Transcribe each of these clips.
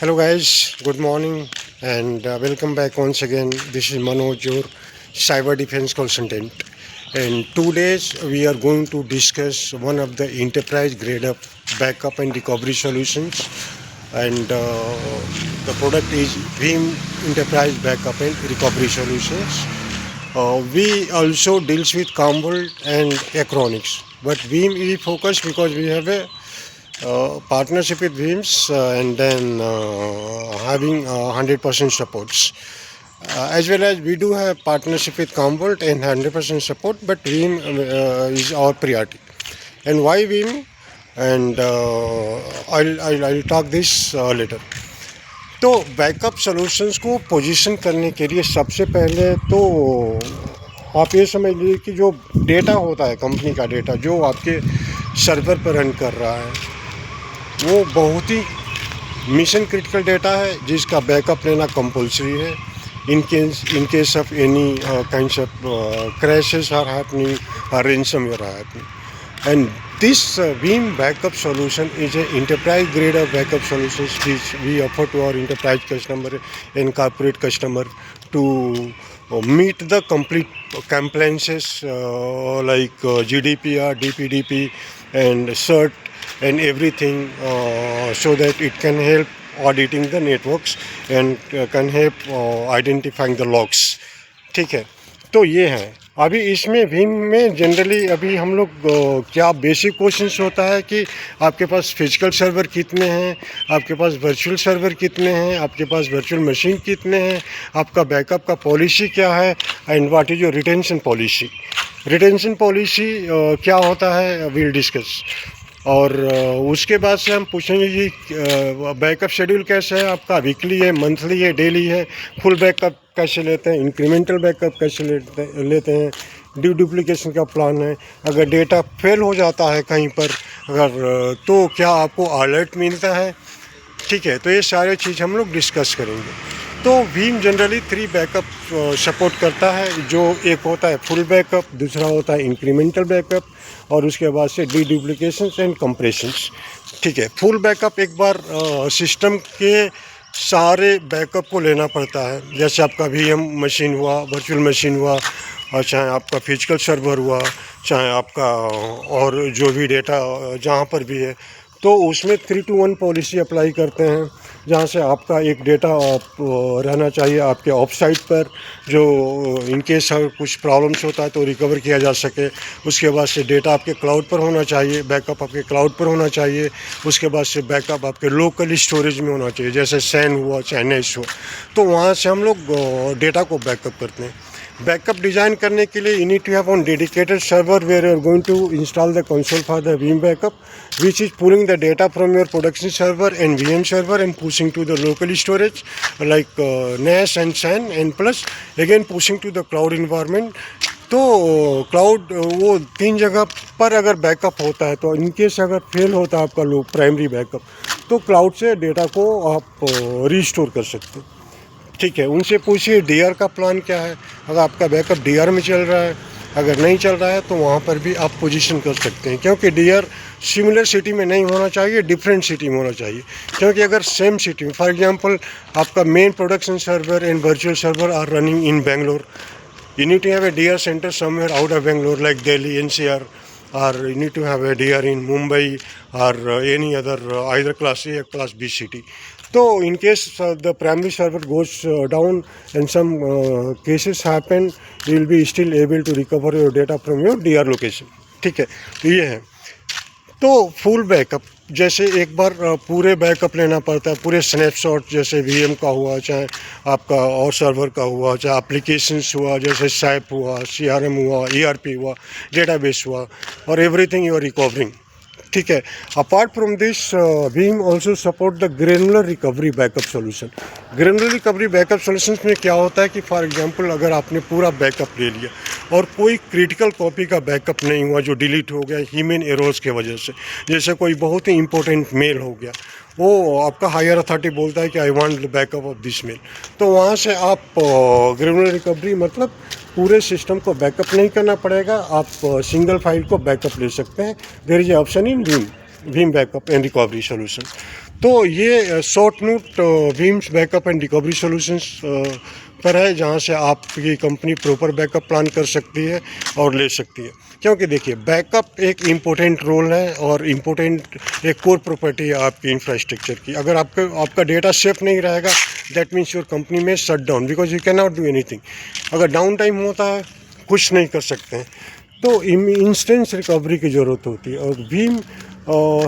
Hello guys, good morning and welcome back once again. This is Manoj, your cyber defense consultant. In 2 days, we are going to discuss one of the enterprise grade of backup and recovery solutions. And the product is Veeam Enterprise Backup and Recovery Solutions. We also deals with Commvault and Acronix, but Veeam is focused because we have a partnership with Veeams and then having 100% supports. As well as we do have partnership with Commvault and 100% support, but Veeam is our priority. And why Veeam? And I'll talk this later. तो backup solutions को position करने के लिए सबसे पहले तो आप ये समझ लीजिए कि जो डेटा होता है कंपनी का डेटा जो आपके सर्वर पर रन कर रहा है वो बहुत ही मिशन क्रिटिकल डेटा है जिसका बैकअप लेना कंपलसरी है in case of any kinds of crashes are happening or ransomware are happening. And this Veeam backup solution is an enterprise grade of backup solutions which we offer to our enterprise customer and corporate customer to meet the complete compliances like GDPR, DPDP and CERT and everything so that it can help auditing the networks and can help identifying the logs. ठीक है, तो ये है. अभी इसमें Veeam में generally अभी हम लोग क्या बेसिक क्वेश्चंस होता है कि आपके पास फिजिकल सर्वर कितने हैं, आपके पास वर्चुअल सर्वर कितने हैं, आपके पास वर्चुअल मशीन कितने हैं, आपका बैकअप का पॉलिसी क्या है and what is your retention policy. Retention policy क्या होता है वील डिस्कस. और उसके बाद से हम पूछेंगे कि बैकअप शेड्यूल कैसे है आपका, वीकली है, मंथली है, डेली है, फुल बैकअप कैसे लेते हैं, इंक्रीमेंटल बैकअप कैसे लेते हैं, डुप्लीकेशन का प्लान है, अगर डेटा फेल हो जाता है कहीं पर अगर तो क्या आपको अलर्ट मिलता है. ठीक है, तो ये सारे चीज़ हम लोग डिस्कस करेंगे. तो Veeam जनरली 3 बैकअप सपोर्ट करता है, जो एक होता है फुल बैकअप, दूसरा होता है इंक्रीमेंटल बैकअप और उसके बाद से डुप्लीकेशंस एंड कंप्रेशंस. ठीक है, फुल बैकअप एक बार सिस्टम के सारे बैकअप को लेना पड़ता है, जैसे आपका VM मशीन हुआ, वर्चुअल मशीन हुआ और चाहे आपका फिजिकल सर्वर हुआ, चाहे आपका और जो भी डेटा जहाँ पर भी है, तो उसमें 3-to-1 पॉलिसी अप्लाई करते हैं, जहाँ से आपका एक डेटा रहना चाहिए आपके ऑफ साइट पर, जो इन केस अगर कुछ प्रॉब्लम्स होता है तो रिकवर किया जा सके. उसके बाद से डेटा आपके क्लाउड पर होना चाहिए, बैकअप आपके क्लाउड पर होना चाहिए. उसके बाद से बैकअप आपके लोकल स्टोरेज में होना चाहिए, जैसे सैन हुआ, चाहे नेस हुआ, तो वहाँ से हम लोग डेटा को बैकअप करते हैं. बैकअप डिज़ाइन करने के लिए you need to have one dedicated server where you are going to install the console for the Veeam backup, which is pulling the data from your production server and VM server and pushing to the local storage like NAS and SAN and plus again pushing to the cloud environment. तो cloud वो 3 जगह पर अगर backup होता है तो in case अगर fail होता है आपका लोग प्राइमरी बैकअप, तो क्लाउड से डेटा को आप रिस्टोर कर सकते हैं. ठीक है, उनसे पूछिए DR का प्लान क्या है. अगर आपका बैकअप DR में चल रहा है, अगर नहीं चल रहा है तो वहाँ पर भी आप पोजीशन कर सकते हैं, क्योंकि DR सिमिलर सिटी में नहीं होना चाहिए, डिफरेंट सिटी में होना चाहिए. क्योंकि अगर सेम सिटी में, फॉर एग्जांपल आपका main production server and virtual server are running in Bangalore, you need to have a DR center somewhere out of Bangalore like Delhi, NCR, or you need to have a DR in Mumbai or any other either class A or class B city. So in case the primary server goes down and some cases happen, you will be still able to recover your data from your DR location. ठीक है, तो ये है. तो full backup जैसे एक बार पूरे backup लेना पड़ता है, पूरे स्नैपशॉट, जैसे VM का हुआ, चाहे आपका और सर्वर का हुआ, चाहे एप्लीकेशंस हुआ, जैसे SAP हुआ, CRM हुआ, ERP हुआ, डेटाबेस हुआ, और एवरीथिंग यू आर रिकवरिंग. ठीक है, apart from this Veeam also support the granular recovery backup solution. Granular recovery backup solution में क्या होता है कि फॉर एग्जांपल अगर आपने पूरा बैकअप ले लिया और कोई क्रिटिकल कॉपी का बैकअप नहीं हुआ जो डिलीट हो गया ह्यूमन एरर्स के वजह से, जैसे कोई बहुत ही इंपॉर्टेंट मेल हो गया, वो आपका हायर अथॉरिटी बोलता है कि I want the backup of this mail, तो वहाँ से आप ग्रेनुलर रिकवरी मतलब पूरे सिस्टम को बैकअप नहीं करना पड़ेगा, आप सिंगल फाइल को बैकअप ले सकते हैं. There is option in Veeam. Veeam backup and recovery solution. तो ये short note Veeam's backup and recovery solutions पर है, जहाँ से आपकी कंपनी प्रॉपर बैकअप प्लान कर सकती है और ले सकती है। क्योंकि देखिए, बैकअप एक इम्पोर्टेंट रोल है और इम्पोर्टेंट एक कोर प्रॉपर्टी है आपकी इंफ्रास्ट्रक्चर की। अगर आपका डेटा सेफ नहीं रहेगा, दैट मीन्स योर कंपनी में shut down, because you can not do anything. अगर डाउन टाइम होता है, कुछ नहीं कर सकते हैं, तो इंस्टेंस रिकवरी की ज़रूरत होती है। और Bhim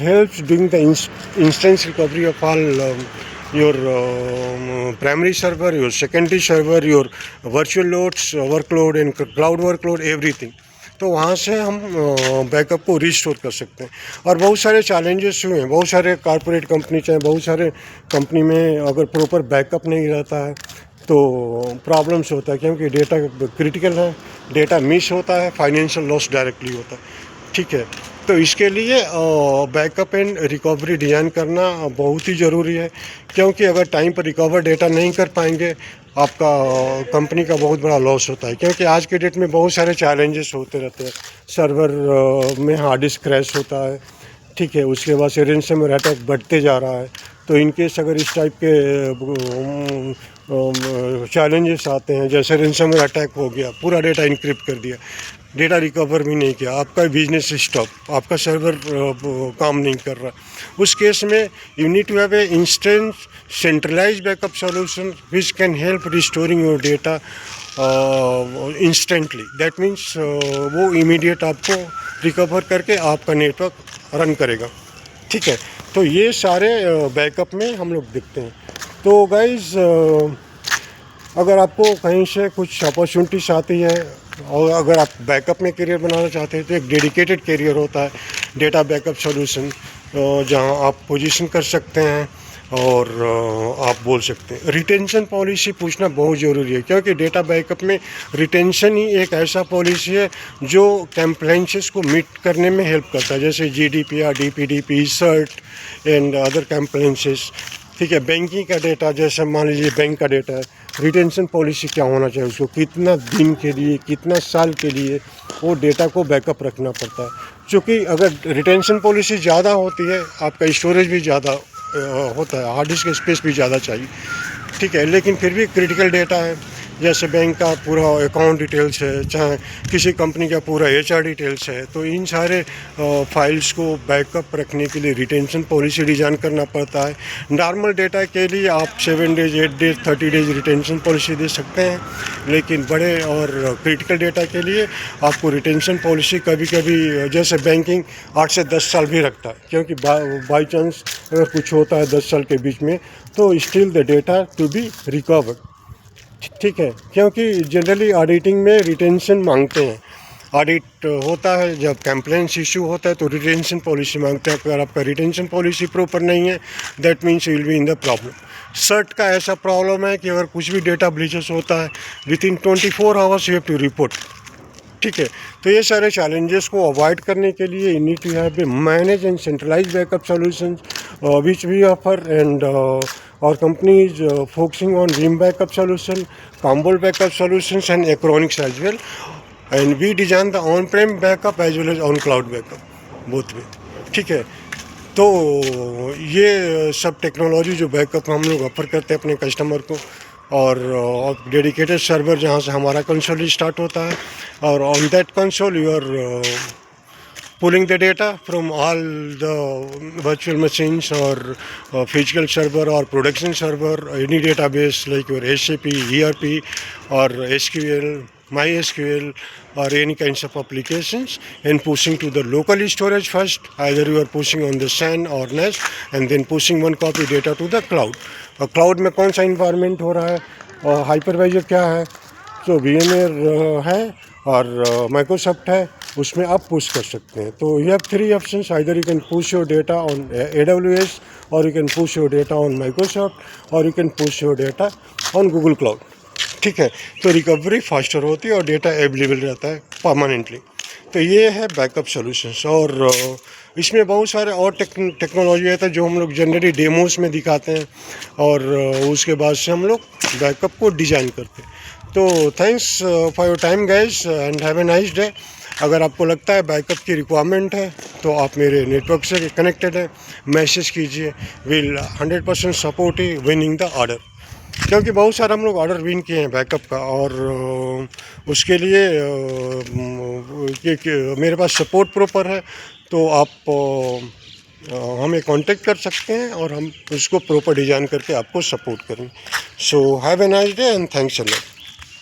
helps doing the instance recovery of all your primary server, your secondary server, your virtual loads, workload and cloud workload, everything। तो वहाँ से हम बैकअप को रिस्टोर कर सकते हैं। और बहुत सारे चैलेंजेस हुए हैं, बहुत सारे कॉर्पोरेट कंपनी चाहे बहुत सारे कंपनी में अगर प्रॉपर बैकअप नहीं रहता है तो प्रॉब्लम्स होता है, क्योंकि डेटा क्रिटिकल है, डेटा मिस होता है, फाइनेंशियल लॉस डायरेक्टली होता है। ठीक है, तो इसके लिए बैकअप एंड रिकवरी डिज़ाइन करना बहुत ही ज़रूरी है, क्योंकि अगर टाइम पर रिकवर डेटा नहीं कर पाएंगे, आपका कंपनी का बहुत बड़ा लॉस होता है। क्योंकि आज के डेट में बहुत सारे चैलेंजेस होते रहते हैं। सर्वर में हार्ड डिस्क क्रैश होता है, ठीक है, उसके बाद से रेंसमवेयर अटैक बढ़ते जा रहा है। तो इनकेस अगर इस टाइप के चैलेंजेस आते हैं, जैसे रेंसमवेयर अटैक हो गया, पूरा डेटा इनक्रिप्ट कर दिया, डेटा रिकवर भी नहीं किया, आपका बिजनेस स्टॉप, आपका सर्वर काम नहीं कर रहा, उस केस में you need to have a instant centralised backup solution which can help restoring your data instantly. That means वो इमीडिएट आपको रिकवर करके आपका नेटवर्क रन करेगा। ठीक है, तो ये सारे बैकअप में हम लोग देखते हैं। तो गाइज, अगर आपको कहीं से कुछ अपॉर्चुनिटीज आती है और अगर आप बैकअप में करियर बनाना चाहते हैं, तो एक डेडिकेटेड करियर होता है डेटा बैकअप सॉल्यूशन, जहां आप पोजीशन कर सकते हैं और आप बोल सकते हैं। रिटेंशन पॉलिसी पूछना बहुत ज़रूरी है, क्योंकि डेटा बैकअप में रिटेंशन ही एक ऐसा पॉलिसी है जो कंप्लायंसेस को मीट करने में हेल्प करता है, जैसे GDPR, DPDP, CERT and other compliances. ठीक है, बैंकिंग का डेटा, जैसे मान लीजिए बैंक का डेटा है, रिटेंशन पॉलिसी क्या होना चाहिए, उसको कितना दिन के लिए, कितना साल के लिए वो डेटा को बैकअप रखना पड़ता है। क्योंकि अगर रिटेंशन पॉलिसी ज़्यादा होती है, आपका स्टोरेज भी ज़्यादा होता है, हार्ड डिस्क स्पेस भी ज़्यादा चाहिए। ठीक है, लेकिन फिर भी क्रिटिकल डेटा है, जैसे बैंक का पूरा अकाउंट डिटेल्स है, चाहे किसी कंपनी का पूरा HR डिटेल्स है, तो इन सारे फाइल्स को बैकअप रखने के लिए रिटेंशन पॉलिसी डिज़ाइन करना पड़ता है। नॉर्मल डेटा के लिए आप 7 days, 8 days, 30 days retention policy दे सकते हैं, लेकिन बड़े और क्रिटिकल डेटा के लिए आपको रिटेंशन पॉलिसी कभी कभी, जैसे बैंकिंग 8 से 10 साल भी रखता है, क्योंकि बाई चांस अगर कुछ होता है 10 साल के बीच में, तो still the data to be recovered. ठीक है, क्योंकि जनरली ऑडिटिंग में रिटेंशन मांगते हैं। ऑडिट होता है, जब कंप्लेंट्स इशू होता है तो रिटेंशन पॉलिसी मांगते हैं। अगर आपका रिटेंशन पॉलिसी प्रॉपर नहीं है, that means you will be in the problem. CERT का ऐसा प्रॉब्लम है कि अगर कुछ भी डेटा ब्रीचेस होता है, within 24 hours you have to report. ठीक है, तो ये सारे चैलेंजेस को अवॉइड करने के लिए you need to have a manage and centralise backup solutions which we offer, and our company is focusing on Vim backup solution, Commvault backup solutions and Acronix as well, and we design the on-prem backup as well as on-cloud backup both way। ठीक है, तो ये सब technology जो backup हम लोग offer करते हैं अपने कस्टमर को, और डेडिकेटेड सर्वर जहाँ से हमारा कंसोल स्टार्ट होता है, और on that console you are pulling the data from all the virtual machines or physical server or production server, any database like your SAP, ERP or SQL, MySQL or any kinds of applications, and pushing to the local storage first. Either you are pushing on the SAN or NAS, and then pushing one copy data to the cloud। और cloud में कौन सा environment हो रहा है और hypervisor क्या है, तो VMware है और माइक्रोसॉफ्ट है, उसमें आप पुश कर सकते हैं। तो you have 3 options, either you can push your data on AWS, और you can push your data on Microsoft, और you can push your data on Google cloud. ठीक है, तो रिकवरी फास्टर होती है और डेटा अवेलेबल रहता है परमानेंटली। तो ये है बैकअप सॉल्यूशंस, और इसमें बहुत सारे और टेक्नोलॉजी रहता है जो हम लोग जनरली डेमोस में दिखाते हैं, और उसके बाद से हम लोग बैकअप को डिज़ाइन करते हैं। तो thanks for your time guys and have a nice day. अगर आपको लगता है बैकअप की रिक्वायरमेंट है तो आप मेरे नेटवर्क से कनेक्टेड है, मैसेज कीजिए। Will 100% support he winning the order, क्योंकि बहुत सारे हम लोग ऑर्डर विन किए हैं बैकअप का, और उसके लिए मेरे पास सपोर्ट प्रॉपर है। तो आप हमें कांटेक्ट कर सकते हैं और हम उसको प्रॉपर डिज़ाइन करके आपको सपोर्ट करेंगे। So have a nice day and thanks a lot.